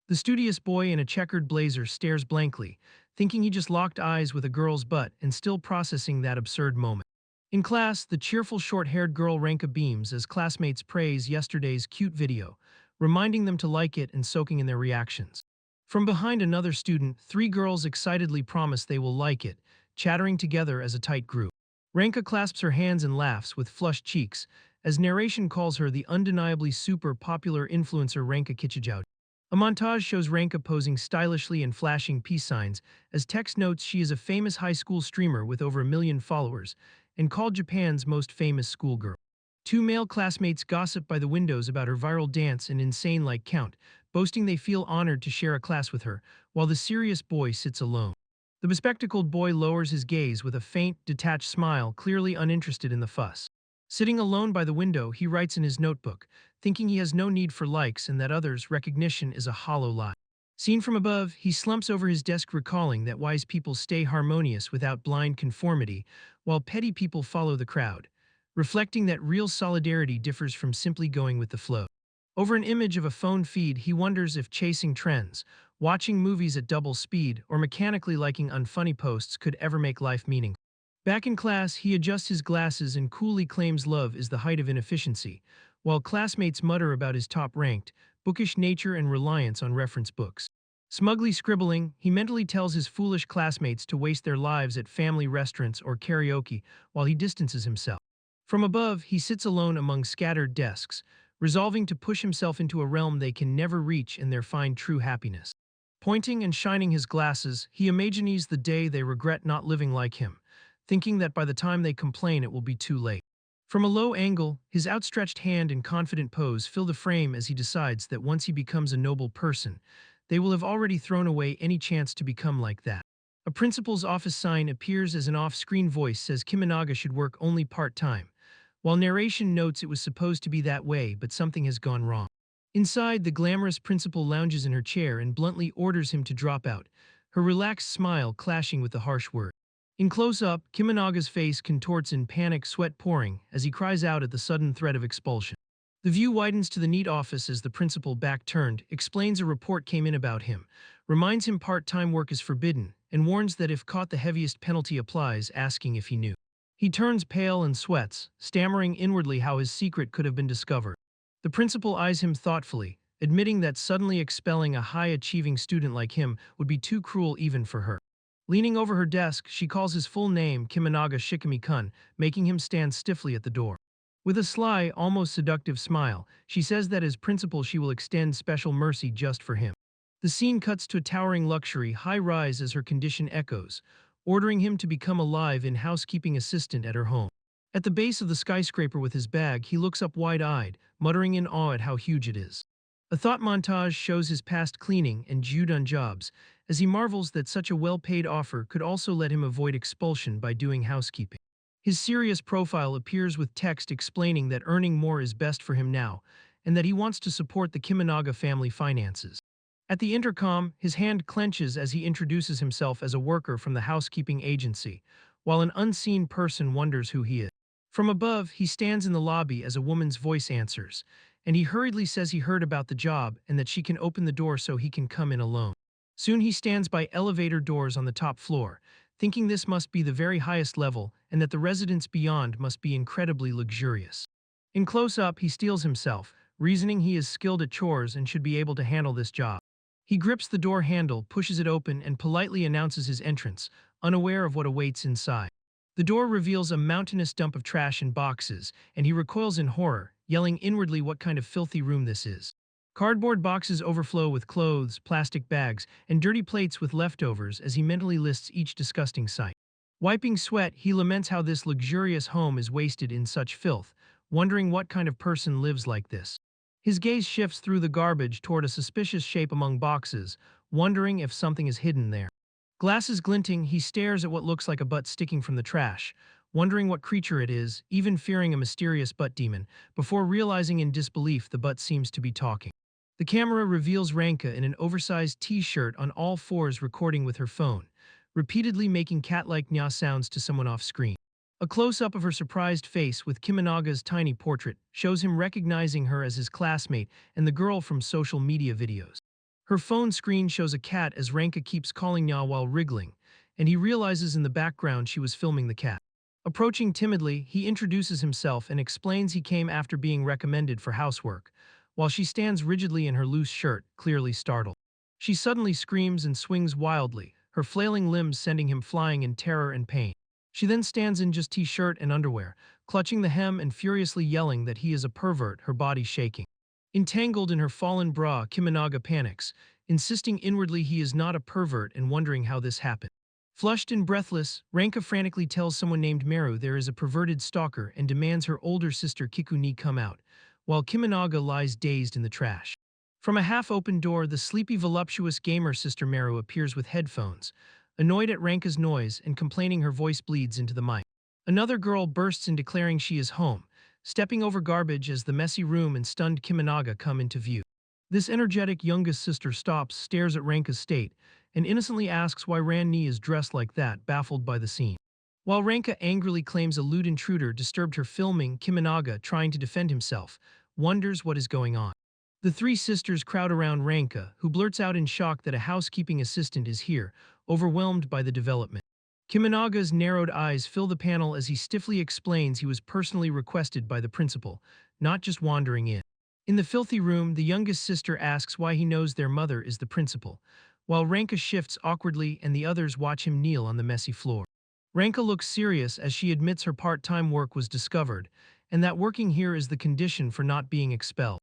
The studious boy in a checkered blazer stares blankly, thinking he just locked eyes with a girl's butt and still processing that absurd moment. In class, the cheerful short-haired girl Ranka beams as classmates praise yesterday's cute video, reminding them to like it and soaking in their reactions. From behind another student, three girls excitedly promise they will like it, chattering together as a tight group. Ranka clasps her hands and laughs with flushed cheeks, as narration calls her the undeniably super popular influencer Ranka Kichijou. A montage shows Ranka posing stylishly and flashing peace signs, as text notes she is a famous high school streamer with over 1 million followers, and called Japan's most famous schoolgirl. Two male classmates gossip by the windows about her viral dance and insane like count, boasting they feel honored to share a class with her, while the serious boy sits alone. The bespectacled boy lowers his gaze with a faint, detached smile, clearly uninterested in the fuss. Sitting alone by the window, he writes in his notebook, thinking he has no need for likes and that others' recognition is a hollow lie. Seen from above, he slumps over his desk recalling that wise people stay harmonious without blind conformity, while petty people follow the crowd, reflecting that real solidarity differs from simply going with the flow. Over an image of a phone feed, he wonders if chasing trends, watching movies at double speed, or mechanically liking unfunny posts could ever make life meaningful. Back in class, he adjusts his glasses and coolly claims love is the height of inefficiency, while classmates mutter about his top-ranked, bookish nature and reliance on reference books. Smugly scribbling, he mentally tells his foolish classmates to waste their lives at family restaurants or karaoke while he distances himself. From above, he sits alone among scattered desks, resolving to push himself into a realm they can never reach and there find true happiness. Pointing and shining his glasses, he imagines the day they regret not living like him, thinking that by the time they complain it will be too late. From a low angle, his outstretched hand and confident pose fill the frame as he decides that once he becomes a noble person, they will have already thrown away any chance to become like that. A principal's office sign appears as an off-screen voice says Kiminaga should work only part-time, while narration notes it was supposed to be that way but something has gone wrong. Inside, the glamorous principal lounges in her chair and bluntly orders him to drop out, her relaxed smile clashing with the harsh word. In close-up, Kiminaga's face contorts in panic, sweat pouring, as he cries out at the sudden threat of expulsion. The view widens to the neat office as the principal, back-turned, explains a report came in about him, reminds him part-time work is forbidden, and warns that if caught the heaviest penalty applies, asking if he knew. He turns pale and sweats, stammering inwardly how his secret could have been discovered. The principal eyes him thoughtfully, admitting that suddenly expelling a high-achieving student like him would be too cruel even for her. Leaning over her desk, she calls his full name, Kiminaga Shikami-kun, making him stand stiffly at the door. With a sly, almost seductive smile, she says that as principal she will extend special mercy just for him. The scene cuts to a towering luxury high-rise as her condition echoes, ordering him to become a live-in housekeeping assistant at her home. At the base of the skyscraper with his bag, he looks up wide-eyed, muttering in awe at how huge it is. A thought montage shows his past cleaning and Judon jobs, as he marvels that such a well-paid offer could also let him avoid expulsion by doing housekeeping. His serious profile appears with text explaining that earning more is best for him now, and that he wants to support the Kiminaga family finances. At the intercom, his hand clenches as he introduces himself as a worker from the housekeeping agency, while an unseen person wonders who he is. From above, he stands in the lobby as a woman's voice answers, and he hurriedly says he heard about the job and that she can open the door so he can come in alone. Soon he stands by elevator doors on the top floor, thinking this must be the very highest level and that the residence beyond must be incredibly luxurious. In close-up, he steels himself, reasoning he is skilled at chores and should be able to handle this job. He grips the door handle, pushes it open, and politely announces his entrance, unaware of what awaits inside. The door reveals a mountainous dump of trash and boxes, and he recoils in horror, yelling inwardly what kind of filthy room this is. Cardboard boxes overflow with clothes, plastic bags, and dirty plates with leftovers as he mentally lists each disgusting sight. Wiping sweat, he laments how this luxurious home is wasted in such filth, wondering what kind of person lives like this. His gaze shifts through the garbage toward a suspicious shape among boxes, wondering if something is hidden there. Glasses glinting, he stares at what looks like a butt sticking from the trash, wondering what creature it is, even fearing a mysterious butt demon, before realizing in disbelief the butt seems to be talking. The camera reveals Ranka in an oversized t-shirt on all fours recording with her phone, repeatedly making cat-like nya sounds to someone off-screen. A close-up of her surprised face with Kiminaga's tiny portrait shows him recognizing her as his classmate and the girl from social media videos. Her phone screen shows a cat as Ranka keeps calling Nya while wriggling, and he realizes in the background she was filming the cat. Approaching timidly, he introduces himself and explains he came after being recommended for housework, while she stands rigidly in her loose shirt, clearly startled. She suddenly screams and swings wildly, her flailing limbs sending him flying in terror and pain. She then stands in just t-shirt and underwear, clutching the hem and furiously yelling that he is a pervert, her body shaking. Entangled in her fallen bra, Kiminaga panics, insisting inwardly he is not a pervert and wondering how this happened. Flushed and breathless, Ranka frantically tells someone named Meru there is a perverted stalker and demands her older sister Kikuni come out, while Kiminaga lies dazed in the trash. From a half-open door, the sleepy voluptuous gamer sister Meru appears with headphones, annoyed at Ranka's noise and complaining her voice bleeds into the mic. Another girl bursts in declaring she is home, stepping over garbage as the messy room and stunned Kiminaga come into view. This energetic youngest sister stops, stares at Ranka's state, and innocently asks why Ran-ni is dressed like that, baffled by the scene. While Ranka angrily claims a lewd intruder disturbed her filming, Kiminaga, trying to defend himself, wonders what is going on. The three sisters crowd around Ranka, who blurts out in shock that a housekeeping assistant is here, overwhelmed by the development. Kiminaga's narrowed eyes fill the panel as he stiffly explains he was personally requested by the principal, not just wandering in. In the filthy room, the youngest sister asks why he knows their mother is the principal, while Ranka shifts awkwardly and the others watch him kneel on the messy floor. Ranka looks serious as she admits her part-time work was discovered, and that working here is the condition for not being expelled.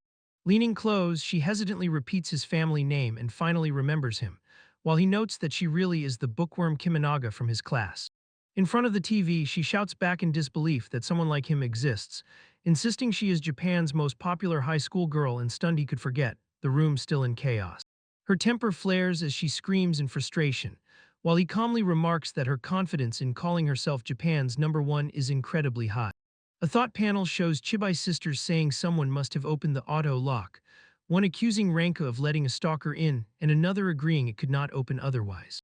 Leaning close, she hesitantly repeats his family name and finally remembers him, while he notes that she really is the bookworm Kiminaga from his class. In front of the TV, she shouts back in disbelief that someone like him exists, insisting she is Japan's most popular high school girl and stunned he could forget, the room still in chaos. Her temper flares as she screams in frustration, while he calmly remarks that her confidence in calling herself Japan's #1 is incredibly high. A thought panel shows Chibai sisters saying someone must have opened the auto lock, one accusing Ranka of letting a stalker in and another agreeing it could not open otherwise.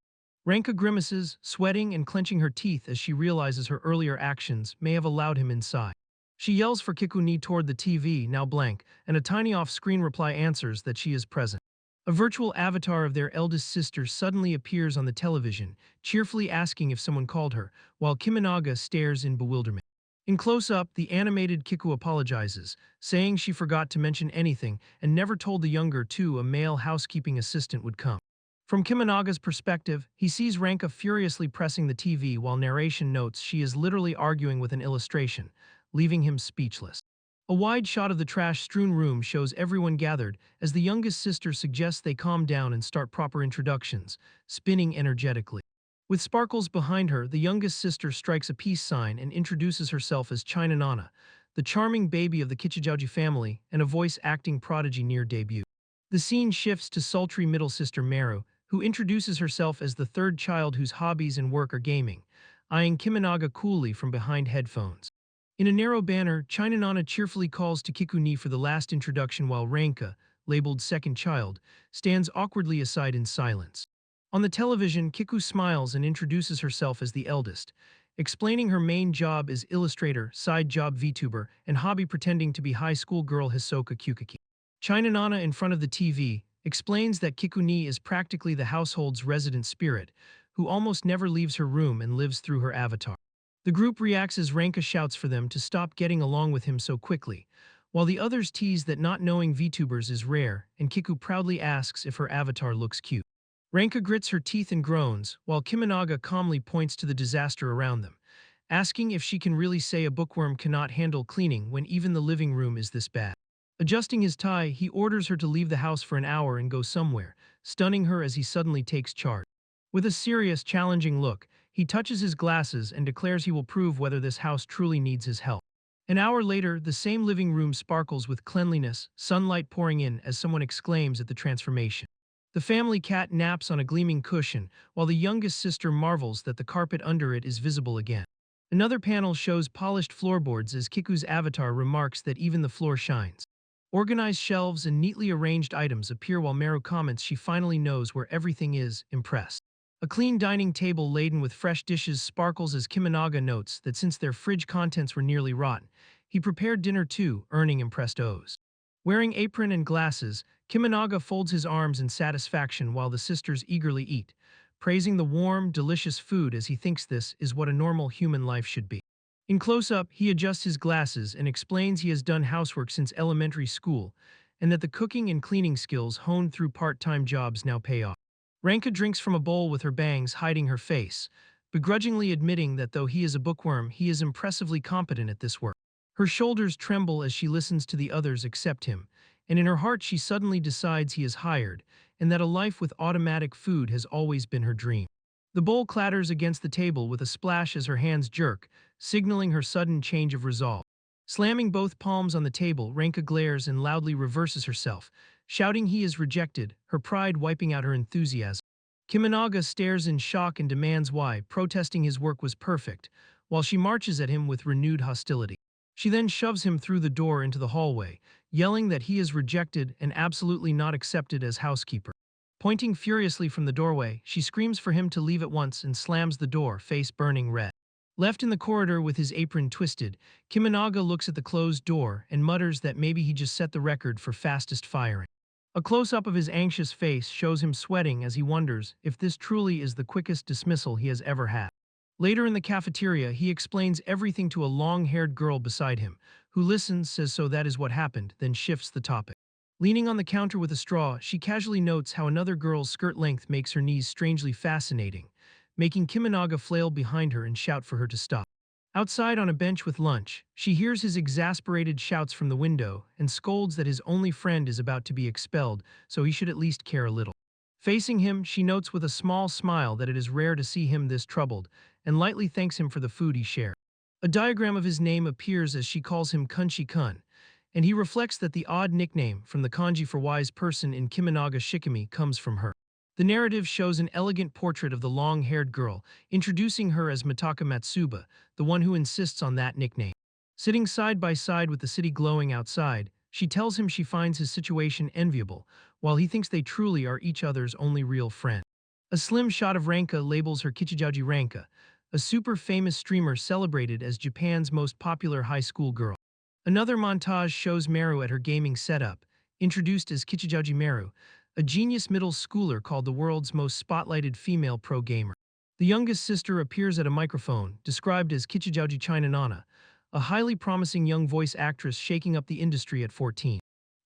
Ranka grimaces, sweating and clenching her teeth as she realizes her earlier actions may have allowed him inside. She yells for Kikuni toward the TV, now blank, and a tiny off-screen reply answers that she is present. A virtual avatar of their eldest sister suddenly appears on the television, cheerfully asking if someone called her, while Kiminaga stares in bewilderment. In close-up, the animated Kiku apologizes, saying she forgot to mention anything and never told the younger two a male housekeeping assistant would come. From Kiminaga's perspective, he sees Ranka furiously pressing the TV while narration notes she is literally arguing with an illustration, leaving him speechless. A wide shot of the trash-strewn room shows everyone gathered as the youngest sister suggests they calm down and start proper introductions, spinning energetically. With sparkles behind her, the youngest sister strikes a peace sign and introduces herself as China Nana, the charming baby of the Kichijauji family and a voice-acting prodigy near debut. The scene shifts to sultry middle sister Meru, who introduces herself as the third child whose hobbies and work are gaming, eyeing Kiminaga coolly from behind headphones. In a narrow banner, China Nana cheerfully calls to Kikuni for the last introduction while Ranka, labeled second child, stands awkwardly aside in silence. On the television, Kiku smiles and introduces herself as the eldest, explaining her main job is illustrator, side job VTuber, and hobby pretending to be high school girl Hisoka Kyukiki. China Nana in front of the TV explains that Kikuni is practically the household's resident spirit, who almost never leaves her room and lives through her avatar. The group reacts as Ranka shouts for them to stop getting along with him so quickly, while the others tease that not knowing VTubers is rare, and Kiku proudly asks if her avatar looks cute. Ranka grits her teeth and groans, while Kiminaga calmly points to the disaster around them, asking if she can really say a bookworm cannot handle cleaning when even the living room is this bad. Adjusting his tie, he orders her to leave the house for an hour and go somewhere, stunning her as he suddenly takes charge. With a serious, challenging look, he touches his glasses and declares he will prove whether this house truly needs his help. An hour later, the same living room sparkles with cleanliness, sunlight pouring in as someone exclaims at the transformation. The family cat naps on a gleaming cushion, while the youngest sister marvels that the carpet under it is visible again. Another panel shows polished floorboards as Kiku's avatar remarks that even the floor shines. Organized shelves and neatly arranged items appear while Meru comments she finally knows where everything is, impressed. A clean dining table laden with fresh dishes sparkles as Kiminaga notes that since their fridge contents were nearly rotten, he prepared dinner too, earning impressed O's. Wearing apron and glasses, Kiminaga folds his arms in satisfaction while the sisters eagerly eat, praising the warm, delicious food as he thinks this is what a normal human life should be. In close-up, he adjusts his glasses and explains he has done housework since elementary school, and that the cooking and cleaning skills honed through part-time jobs now pay off. Ranka drinks from a bowl with her bangs hiding her face, begrudgingly admitting that though he is a bookworm, he is impressively competent at this work. Her shoulders tremble as she listens to the others accept him, and in her heart she suddenly decides he is hired, and that a life with automatic food has always been her dream. The bowl clatters against the table with a splash as her hands jerk, signaling her sudden change of resolve. Slamming both palms on the table, Ranka glares and loudly reverses herself, shouting he is rejected, her pride wiping out her enthusiasm. Kiminaga stares in shock and demands why, protesting his work was perfect, while she marches at him with renewed hostility. She then shoves him through the door into the hallway, yelling that he is rejected and absolutely not accepted as housekeeper. Pointing furiously from the doorway, she screams for him to leave at once and slams the door, face burning red. Left in the corridor with his apron twisted, Kiminaga looks at the closed door and mutters that maybe he just set the record for fastest firing. A close-up of his anxious face shows him sweating as he wonders if this truly is the quickest dismissal he has ever had. Later in the cafeteria, he explains everything to a long-haired girl beside him, who listens, says so that is what happened, then shifts the topic. Leaning on the counter with a straw, she casually notes how another girl's skirt length makes her knees strangely fascinating, making Kiminaga flail behind her and shout for her to stop. Outside on a bench with lunch, she hears his exasperated shouts from the window and scolds that his only friend is about to be expelled, so he should at least care a little. Facing him, she notes with a small smile that it is rare to see him this troubled, and lightly thanks him for the food he shared. A diagram of his name appears as she calls him Kunshi-kun, and he reflects that the odd nickname from the kanji for wise person in Kiminaga Shikimi comes from her. The narrative shows an elegant portrait of the long-haired girl, introducing her as Mitaka Matsuba, the one who insists on that nickname. Sitting side by side with the city glowing outside, she tells him she finds his situation enviable, while he thinks they truly are each other's only real friend. A slim shot of Ranka labels her Kichijaji Ranka, a super famous streamer celebrated as Japan's most popular high school girl. Another montage shows Meru at her gaming setup, introduced as Kichijaji Meru, a genius middle schooler called the world's most spotlighted female pro gamer. The youngest sister appears at a microphone, described as Kichijaji China Nana, a highly promising young voice actress shaking up the industry at 14.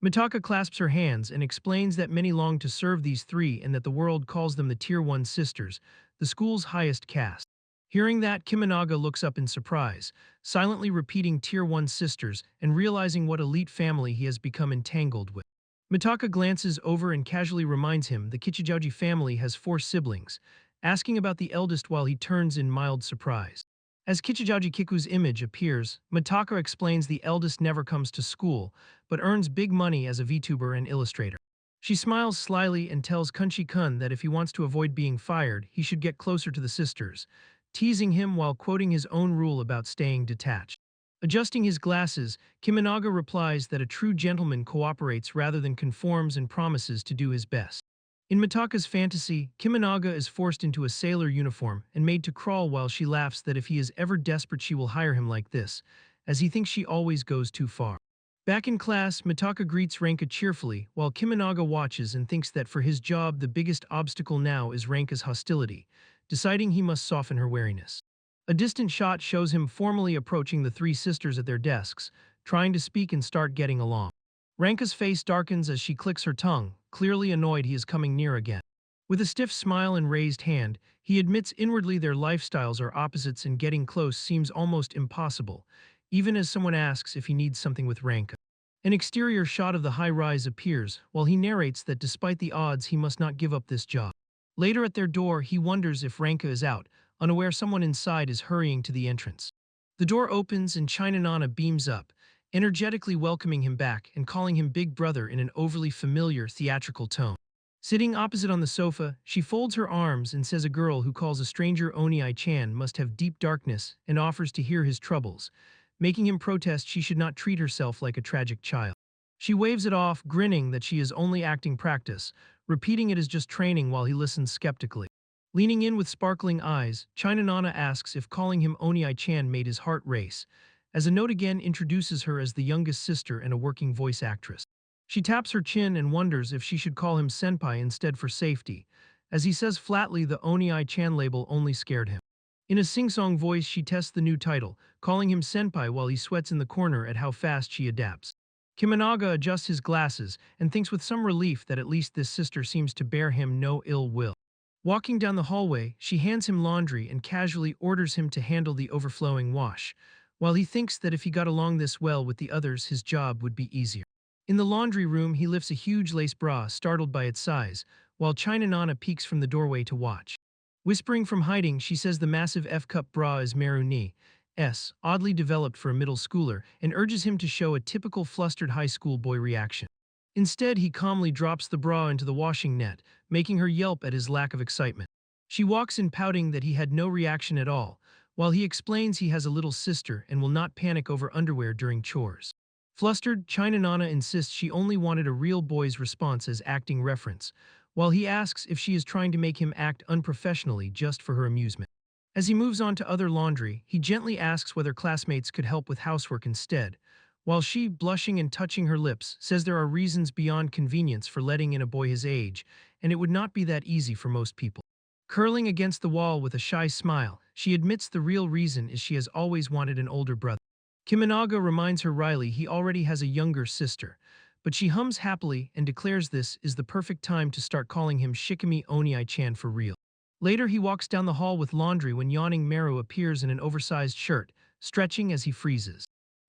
Mitaka clasps her hands and explains that many long to serve these three and that the world calls them the Tier 1 sisters, the school's highest caste. Hearing that, Kiminaga looks up in surprise, silently repeating Tier 1 sisters and realizing what elite family he has become entangled with. Mitaka glances over and casually reminds him the Kichijaji family has 4 siblings, asking about the eldest while he turns in mild surprise. As Kichijaji Kiku's image appears, Mitaka explains the eldest never comes to school, but earns big money as a VTuber and illustrator. She smiles slyly and tells Kunshi-kun that if he wants to avoid being fired, he should get closer to the sisters, teasing him while quoting his own rule about staying detached. Adjusting his glasses, Kiminaga replies that a true gentleman cooperates rather than conforms and promises to do his best. In Mitaka's fantasy, Kiminaga is forced into a sailor uniform and made to crawl while she laughs that if he is ever desperate she will hire him like this, as he thinks she always goes too far. Back in class, Mitaka greets Ranka cheerfully, while Kiminaga watches and thinks that for his job the biggest obstacle now is Ranka's hostility, deciding he must soften her wariness. A distant shot shows him formally approaching the 3 sisters at their desks, trying to speak and start getting along. Ranka's face darkens as she clicks her tongue, clearly annoyed he is coming near again. With a stiff smile and raised hand, he admits inwardly their lifestyles are opposites and getting close seems almost impossible, even as someone asks if he needs something with Ranka. An exterior shot of the high-rise appears, while he narrates that despite the odds he must not give up this job. Later at their door, he wonders if Ranka is out, unaware someone inside is hurrying to the entrance. The door opens and China Nana beams up, energetically welcoming him back and calling him Big Brother in an overly familiar theatrical tone. Sitting opposite on the sofa, she folds her arms and says a girl who calls a stranger Oni-chan must have deep darkness and offers to hear his troubles, making him protest she should not treat herself like a tragic child. She waves it off, grinning that she is only acting practice, repeating it as just training while he listens skeptically. Leaning in with sparkling eyes, China Nana asks if calling him Oni-chan made his heart race, as a note again introduces her as the youngest sister and a working voice actress. She taps her chin and wonders if she should call him senpai instead for safety, as he says flatly the Oni-chan label only scared him. In a sing-song voice she tests the new title, calling him senpai while he sweats in the corner at how fast she adapts. Kimanaga adjusts his glasses and thinks with some relief that at least this sister seems to bear him no ill will. Walking down the hallway, she hands him laundry and casually orders him to handle the overflowing wash, while he thinks that if he got along this well with the others his job would be easier. In the laundry room he lifts a huge lace bra, startled by its size, while China Nana peeks from the doorway to watch. Whispering from hiding, she says the massive F-cup bra is Meru Ni's, oddly developed for a middle schooler, and urges him to show a typical flustered high school boy reaction. Instead, he calmly drops the bra into the washing net, making her yelp at his lack of excitement. She walks in pouting that he had no reaction at all, while he explains he has a little sister and will not panic over underwear during chores. Flustered, China Nana insists she only wanted a real boy's response as acting reference, while he asks if she is trying to make him act unprofessionally just for her amusement. As he moves on to other laundry, he gently asks whether classmates could help with housework instead, while she, blushing and touching her lips, says there are reasons beyond convenience for letting in a boy his age, and it would not be that easy for most people. Curling against the wall with a shy smile, she admits the real reason is she has always wanted an older brother. Kimanaga reminds her wryly he already has a younger sister, but she hums happily and declares this is the perfect time to start calling him Shikimi Oni-chan for real. Later he walks down the hall with laundry when yawning Meru appears in an oversized shirt, stretching as he freezes.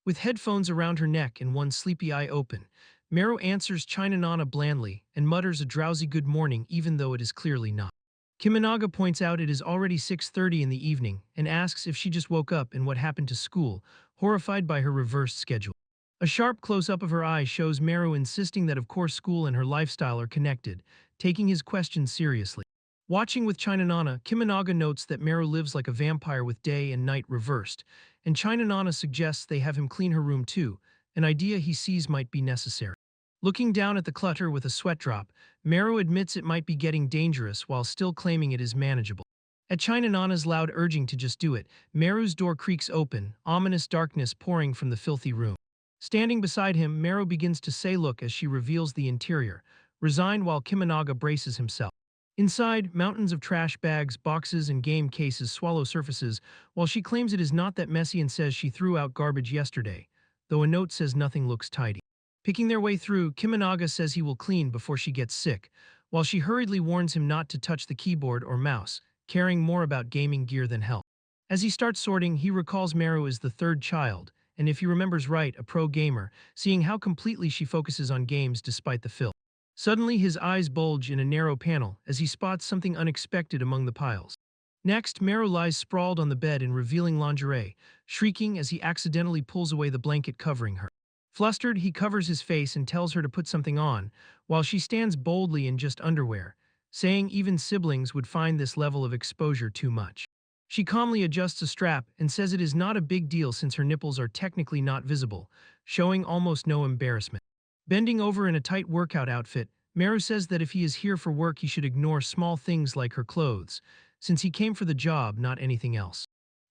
With headphones around her neck and one sleepy eye open, Meru answers China Nana blandly and mutters a drowsy good morning even though it is clearly not. Kimanaga points out it is already 6:30 in the evening and asks if she just woke up and what happened to school, horrified by her reversed schedule. A sharp close-up of her eye shows Meru insisting that of course school and her lifestyle are connected, taking his question seriously. Watching with China Nana, Kimanaga notes that Meru lives like a vampire with day and night reversed, and China Nana suggests they have him clean her room too, an idea he sees might be necessary. Looking down at the clutter with a sweat drop, Meru admits it might be getting dangerous while still claiming it is manageable. At China Nana's loud urging to just do it, Meru's door creaks open, ominous darkness pouring from the filthy room. Standing beside him, Meru begins to say look as she reveals the interior, resigned while Kimanaga braces himself. Inside, mountains of trash bags, boxes, and game cases swallow surfaces, while she claims it is not that messy and says she threw out garbage yesterday, though a note says nothing looks tidy. Picking their way through, Kimanaga says he will clean before she gets sick, while she hurriedly warns him not to touch the keyboard or mouse, caring more about gaming gear than health. As he starts sorting, he recalls Meru is the third child, and if he remembers right, a pro gamer, seeing how completely she focuses on games despite the filth. Suddenly, his eyes bulge in a narrow panel as he spots something unexpected among the piles. Next, Meru lies sprawled on the bed in revealing lingerie, shrieking as he accidentally pulls away the blanket covering her. Flustered, he covers his face and tells her to put something on, while she stands boldly in just underwear, saying even siblings would find this level of exposure too much. She calmly adjusts a strap and says it is not a big deal since her nipples are technically not visible, showing almost no embarrassment. Bending over in a tight workout outfit, Meru says that if he is here for work he should ignore small things like her clothes, since he came for the job, not anything else.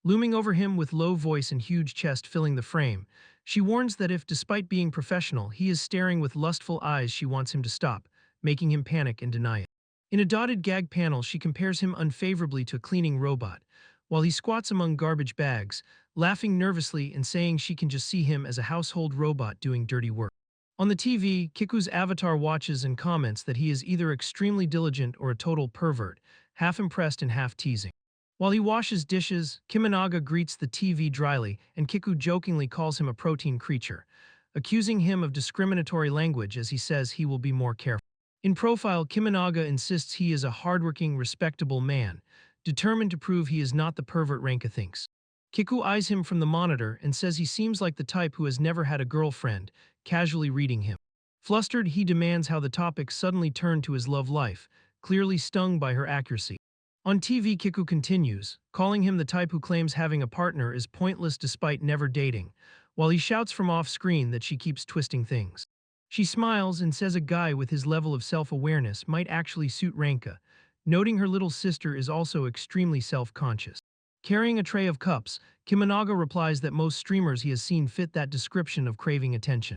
Looming over him with low voice and huge chest filling the frame, she warns that if, despite being professional, he is staring with lustful eyes she wants him to stop, making him panic and deny it. In a dotted gag panel she compares him unfavorably to a cleaning robot, while he squats among garbage bags, laughing nervously and saying she can just see him as a household robot doing dirty work. On the TV, Kiku's avatar watches and comments that he is either extremely diligent or a total pervert, half impressed and half teasing. While he washes dishes, Kimanaga greets the TV dryly and Kiku jokingly calls him a protein creature, accusing him of discriminatory language as he says he will be more careful. In profile, Kimanaga insists he is a hardworking, respectable man, determined to prove he is not the pervert Ranka thinks. Kiku eyes him from the monitor and says he seems like the type who has never had a girlfriend, casually reading him. Flustered, he demands how the topic suddenly turned to his love life, clearly stung by her accuracy. On TV, Kiku continues, calling him the type who claims having a partner is pointless despite never dating, while he shouts from off-screen that she keeps twisting things. She smiles and says a guy with his level of self-awareness might actually suit Ranka, noting her little sister is also extremely self-conscious. Carrying a tray of cups, Kimanaga replies that most streamers he has seen fit that description of craving attention.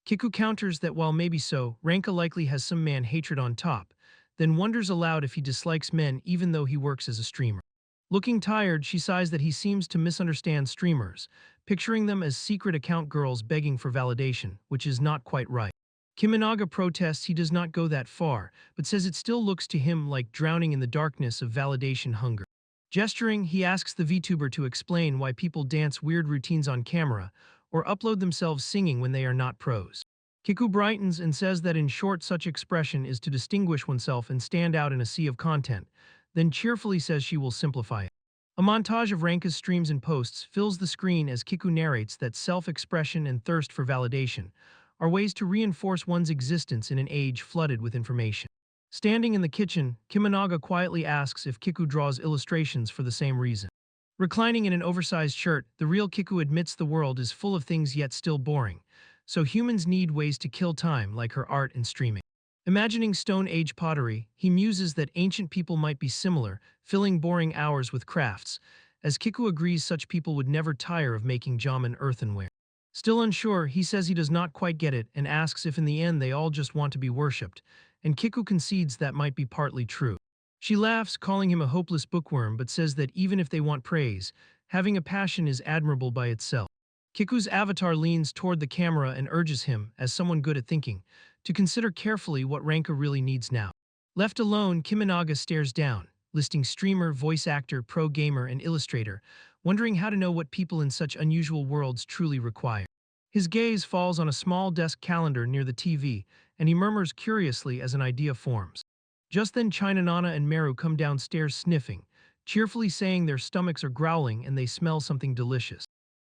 Kiku counters that while maybe so, Ranka likely has some man hatred on top, then wonders aloud if he dislikes men even though he works as a streamer. Looking tired, she sighs that he seems to misunderstand streamers, picturing them as secret account girls begging for validation, which is not quite right. Kiminaga protests he does not go that far, but says it still looks to him like drowning in the darkness of validation hunger. Gesturing, he asks the VTuber to explain why people dance weird routines on camera or upload themselves singing when they are not pros. Kiku brightens and says that in short such expression is to distinguish oneself and stand out in a sea of content, then cheerfully says she will simplify it. A montage of Ranka's streams and posts fills the screen as Kiku narrates that self-expression and thirst for validation are ways to reinforce one's existence in an age flooded with information. Standing in the kitchen, Kiminaga quietly asks if Kiku draws illustrations for the same reason. Reclining in an oversized shirt, the real Kiku admits the world is full of things yet still boring, so humans need ways to kill time like her art and streaming. Imagining Stone Age pottery, he muses that ancient people might be similar, filling boring hours with crafts, as Kiku agrees such people would never tire of making jaman earthenware. Still unsure, he says he does not quite get it and asks if in the end they all just want to be worshipped, and Kiku concedes that might be partly true. She laughs, calling him a hopeless bookworm, but says that even if they want praise, having a passion is admirable by itself. Kiku's avatar leans toward the camera and urges him, as someone good at thinking, to consider carefully what Ranka really needs now. Left alone, Kiminaga stares down, listing streamer, voice actor, pro gamer, and illustrator, wondering how to know what people in such unusual worlds truly require. His gaze falls on a small desk calendar near the TV, and he murmurs curiously as an idea forms. Just then China Nana and Meru come downstairs sniffing, cheerfully saying their stomachs are growling and they smell something delicious.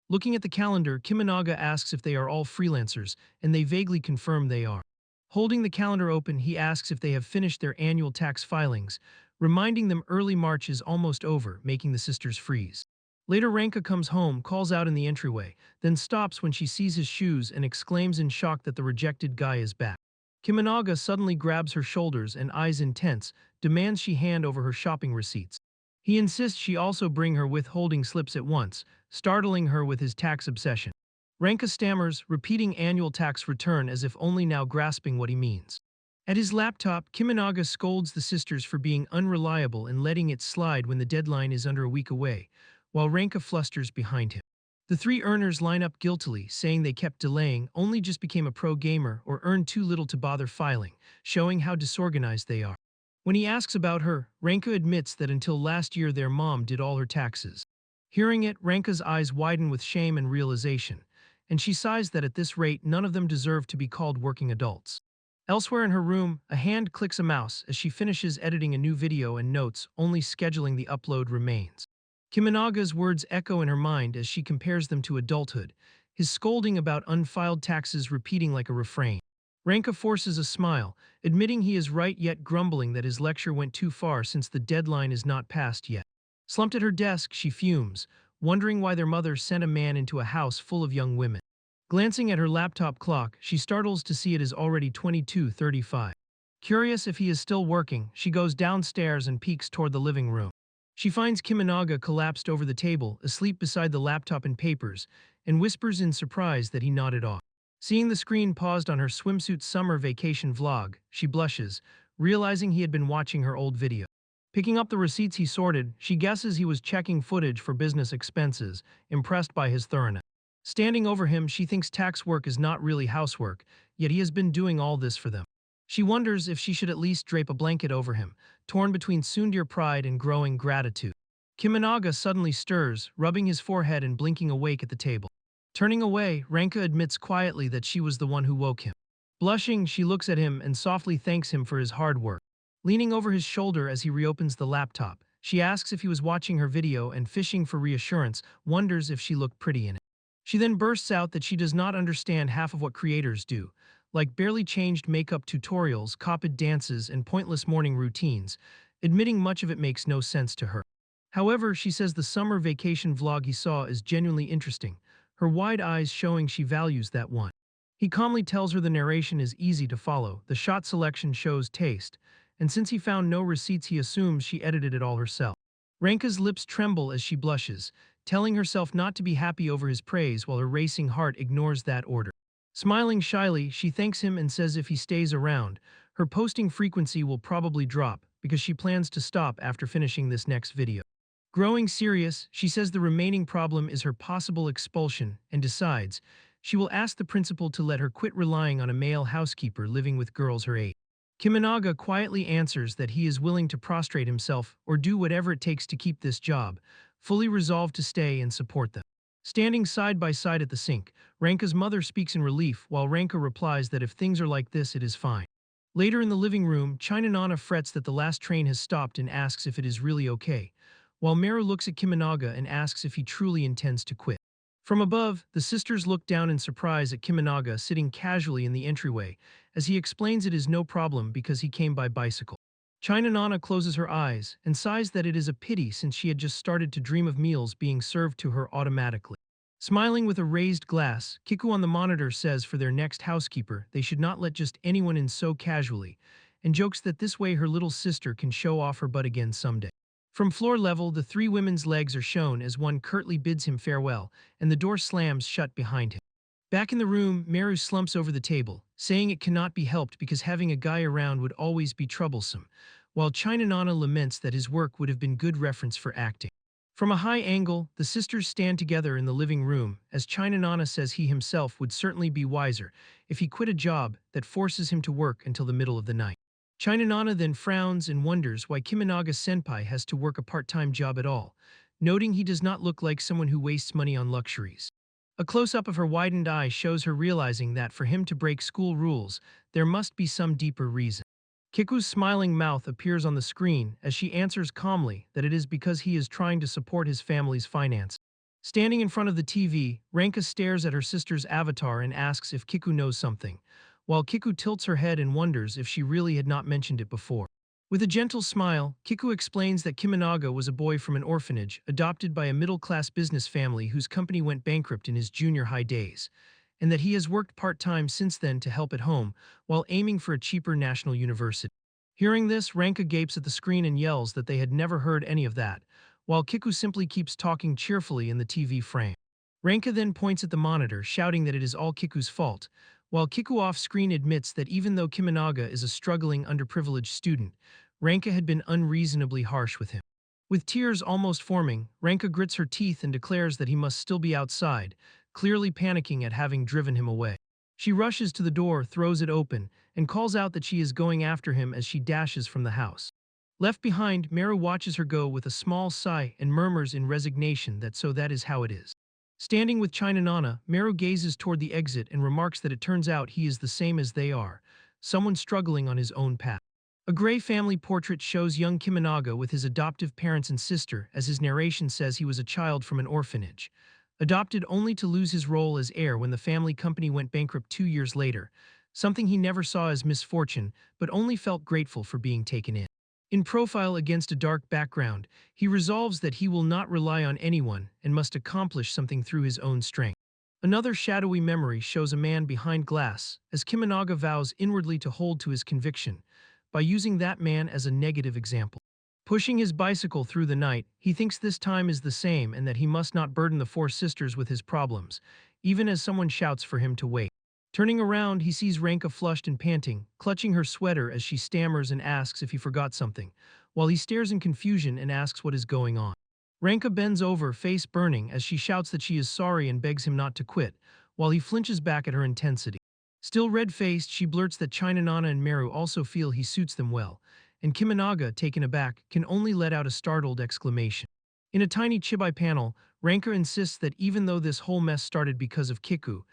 Looking at the calendar, Kiminaga asks if they are all freelancers, and they vaguely confirm they are. Holding the calendar open, he asks if they have finished their annual tax filings, reminding them early March is almost over, making the sisters freeze. Later Ranka comes home, calls out in the entryway, then stops when she sees his shoes and exclaims in shock that the rejected guy is back. Kiminaga suddenly grabs her shoulders and, eyes intense, demands she hand over her shopping receipts. He insists she also bring her withholding slips at once, startling her with his tax obsession. Ranka stammers, repeating annual tax return as if only now grasping what he means. At his laptop, Kiminaga scolds the sisters for being unreliable and letting it slide when the deadline is under a week away, while Ranka flusters behind him. The three earners line up guiltily, saying they kept delaying, only just became a pro gamer, or earned too little to bother filing, showing how disorganized they are. When he asks about her, Ranka admits that until last year their mom did all her taxes. Hearing it, Ranka's eyes widen with shame and realization, and she sighs that at this rate none of them deserve to be called working adults. Elsewhere in her room, a hand clicks a mouse as she finishes editing a new video and notes only scheduling the upload remains. Kiminaga's words echo in her mind as she compares them to adulthood, his scolding about unfiled taxes repeating like a refrain. Ranka forces a smile, admitting he is right yet grumbling that his lecture went too far since the deadline is not passed yet. Slumped at her desk, she fumes, wondering why their mother sent a man into a house full of young women. Glancing at her laptop clock, she startles to see it is already 22:35. Curious if he is still working, she goes downstairs and peeks toward the living room. She finds Kiminaga collapsed over the table, asleep beside the laptop and papers, and whispers in surprise that he nodded off. Seeing the screen paused on her swimsuit summer vacation vlog, she blushes, realizing he had been watching her old video. Picking up the receipts he sorted, she guesses he was checking footage for business expenses, impressed by his thoroughness. Standing over him, she thinks tax work is not really housework, yet he has been doing all this for them. She wonders if she should at least drape a blanket over him, torn between tsundere pride and growing gratitude. Kiminaga suddenly stirs, rubbing his forehead and blinking awake at the table. Turning away, Ranka admits quietly that she was the one who woke him. Blushing, she looks at him and softly thanks him for his hard work. Leaning over his shoulder as he reopens the laptop, she asks if he was watching her video and, fishing for reassurance, wonders if she looked pretty in it. She then bursts out that she does not understand half of what creators do, like barely changed makeup tutorials, copied dances, and pointless morning routines, admitting much of it makes no sense to her. However, she says the summer vacation vlog he saw is genuinely interesting, her wide eyes showing she values that one. He calmly tells her the narration is easy to follow, the shot selection shows taste, and since he found no receipts he assumes she edited it all herself. Ranka's lips tremble as she blushes, telling herself not to be happy over his praise while her racing heart ignores that order. Smiling shyly, she thanks him and says if he stays around, her posting frequency will probably drop because she plans to stop after finishing this next video. Growing serious, she says the remaining problem is her possible expulsion and decides she will ask the principal to let her quit relying on a male housekeeper living with girls her age. Kiminaga quietly answers that he is willing to prostrate himself or do whatever it takes to keep this job, fully resolved to stay and support them. Standing side by side at the sink, Ranka's mother speaks in relief while Ranka replies that if things are like this it is fine. Later in the living room, China Nana frets that the last train has stopped and asks if it is really okay, while Meru looks at Kiminaga and asks if he truly intends to quit. From above, the sisters look down in surprise at Kiminaga sitting casually in the entryway, as he explains it is no problem because he came by bicycle. China Nana closes her eyes and sighs that it is a pity since she had just started to dream of meals being served to her automatically. Smiling with a raised glass, Kiku on the monitor says for their next housekeeper they should not let just anyone in so casually, and jokes that this way her little sister can show off her butt again someday. From floor level, the three women's legs are shown as one curtly bids him farewell, and the door slams shut behind him. Back in the room, Meru slumps over the table, saying it cannot be helped because having a guy around would always be troublesome, while China Nana laments that his work would have been good reference for acting. From a high angle, the sisters stand together in the living room, as China Nana says he himself would certainly be wiser if he quit a job that forces him to work until the middle of the night. China Nana then frowns and wonders why Kiminaga senpai has to work a part-time job at all, noting he does not look like someone who wastes money on luxuries. A close-up of her widened eye shows her realizing that for him to break school rules, there must be some deeper reason. Kiku's smiling mouth appears on the screen as she answers calmly that it is because he is trying to support his family's finances. Standing in front of the TV, Ranka stares at her sister's avatar and asks if Kiku knows something, while Kiku tilts her head and wonders if she really had not mentioned it before. With a gentle smile, Kiku explains that Kiminaga was a boy from an orphanage adopted by a middle-class business family whose company went bankrupt in his junior high days, and that he has worked part-time since then to help at home while aiming for a cheaper national university. Hearing this, Ranka gapes at the screen and yells that they had never heard any of that, while Kiku simply keeps talking cheerfully in the TV frame. Ranka then points at the monitor, shouting that it is all Kiku's fault, while Kiku off-screen admits that even though Kiminaga is a struggling underprivileged student, Ranka had been unreasonably harsh with him. With tears almost forming, Ranka grits her teeth and declares that he must still be outside, clearly panicking at having driven him away. She rushes to the door, throws it open, and calls out that she is going after him as she dashes from the house. Left behind, Meru watches her go with a small sigh and murmurs in resignation that so that is how it is. Standing with China Nana, Meru gazes toward the exit and remarks that it turns out he is the same as they are, someone struggling on his own path. A gray family portrait shows young Kiminaga with his adoptive parents and sister, as his narration says he was a child from an orphanage, adopted only to lose his role as heir when the family company went bankrupt 2 years later, something he never saw as misfortune but only felt grateful for being taken in. In profile against a dark background, he resolves that he will not rely on anyone and must accomplish something through his own strength. Another shadowy memory shows a man behind glass, as Kiminaga vows inwardly to hold to his conviction, by using that man as a negative example. Pushing his bicycle through the night, he thinks this time is the same and that he must not burden the four sisters with his problems, even as someone shouts for him to wait. Turning around, he sees Ranka flushed and panting, clutching her sweater as she stammers and asks if he forgot something, while he stares in confusion and asks what is going on. Ranka bends over, face burning, as she shouts that she is sorry and begs him not to quit, while he flinches back at her intensity. Still red-faced, she blurts that China Nana and Meru also feel he suits them well, and Kiminaga, taken aback, can only let out a startled exclamation. In a tiny chibai panel, Ranka insists that even though this whole mess started because of Kiku,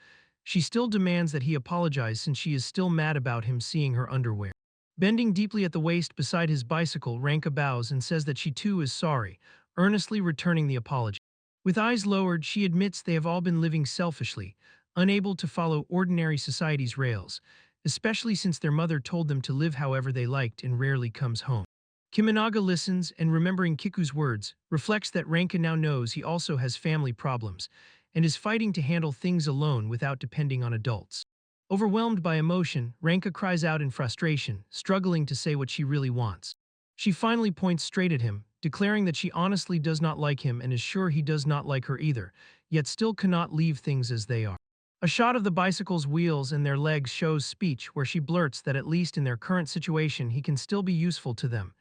she still demands that he apologize since she is still mad about him seeing her underwear. Bending deeply at the waist beside his bicycle, Ranka bows and says that she too is sorry, earnestly returning the apology. With eyes lowered, she admits they have all been living selfishly, unable to follow ordinary society's rails, especially since their mother told them to live however they liked and rarely comes home. Kiminaga listens and, remembering Kiku's words, reflects that Ranka now knows he also has family problems and is fighting to handle things alone without depending on adults. Overwhelmed by emotion, Ranka cries out in frustration, struggling to say what she really wants. She finally points straight at him, declaring that she honestly does not like him and is sure he does not like her either, yet still cannot leave things as they are. A shot of the bicycle's wheels and their legs shows speech where she blurts that at least in their current situation he can still be useful to them,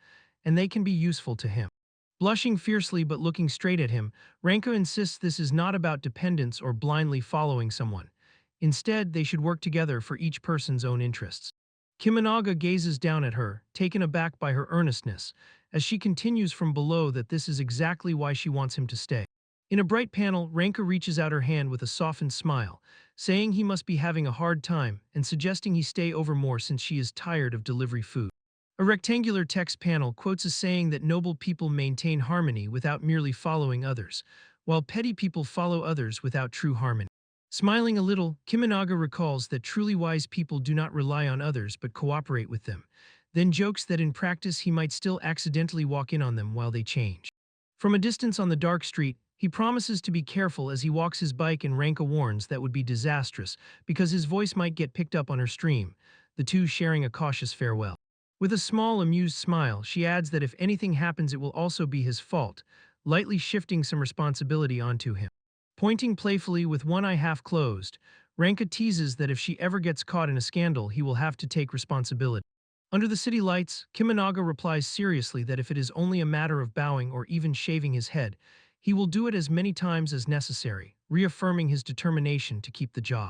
and they can be useful to him. Blushing fiercely but looking straight at him, Ranko insists this is not about dependence or blindly following someone. Instead, they should work together for each person's own interests. Kimanaga gazes down at her, taken aback by her earnestness, as she continues from below that this is exactly why she wants him to stay. In a bright panel, Ranka reaches out her hand with a softened smile, saying he must be having a hard time and suggesting he stay over more since she is tired of delivery food. A rectangular text panel quotes a saying that noble people maintain harmony without merely following others, while petty people follow others without true harmony. Smiling a little, Kimanaga recalls that truly wise people do not rely on others but cooperate with them, then jokes that in practice he might still accidentally walk in on them while they change. From a distance on the dark street, he promises to be careful as he walks his bike and Ranka warns that would be disastrous because his voice might get picked up on her stream, the two sharing a cautious farewell. With a small, amused smile, she adds that if anything happens it will also be his fault, lightly shifting some responsibility onto him. Pointing playfully with one eye half closed, Ranka teases that if she ever gets caught in a scandal he will have to take responsibility. Under the city lights, Kimanaga replies seriously that if it is only a matter of bowing or even shaving his head, he will do it as many times as necessary, reaffirming his determination to keep the job.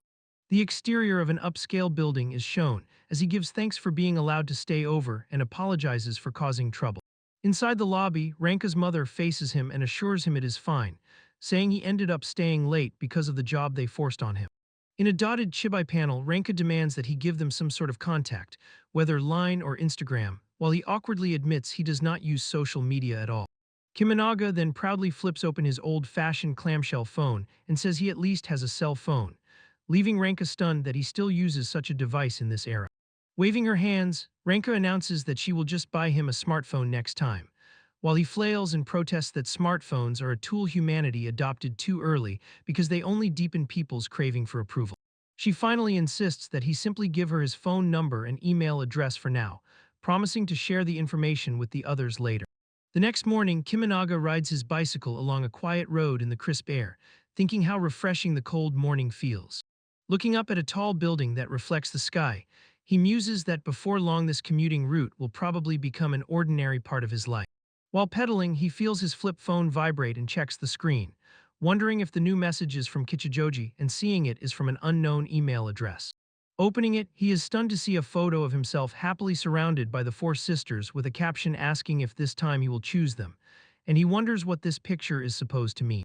The exterior of an upscale building is shown, as he gives thanks for being allowed to stay over and apologizes for causing trouble. Inside the lobby, Ranka's mother faces him and assures him it is fine, saying he ended up staying late because of the job they forced on him. In a dotted chibai panel, Ranka demands that he give them some sort of contact, whether Line or Instagram, while he awkwardly admits he does not use social media at all. Kimanaga then proudly flips open his old-fashioned clamshell phone and says he at least has a cell phone, leaving Ranka stunned that he still uses such a device in this era. Waving her hands, Ranka announces that she will just buy him a smartphone next time, while he flails and protests that smartphones are a tool humanity adopted too early because they only deepen people's craving for approval. She finally insists that he simply give her his phone number and email address for now, promising to share the information with the others later. The next morning, Kimanaga rides his bicycle along a quiet road in the crisp air, thinking how refreshing the cold morning feels. Looking up at a tall building that reflects the sky, he muses that before long this commuting route will probably become an ordinary part of his life. While pedaling, he feels his flip phone vibrate and checks the screen, wondering if the new message is from Kichijoji and seeing it is from an unknown email address. Opening it, he is stunned to see a photo of himself happily surrounded by the four sisters with a caption asking if this time he will choose them, and he wonders what this picture is supposed to mean.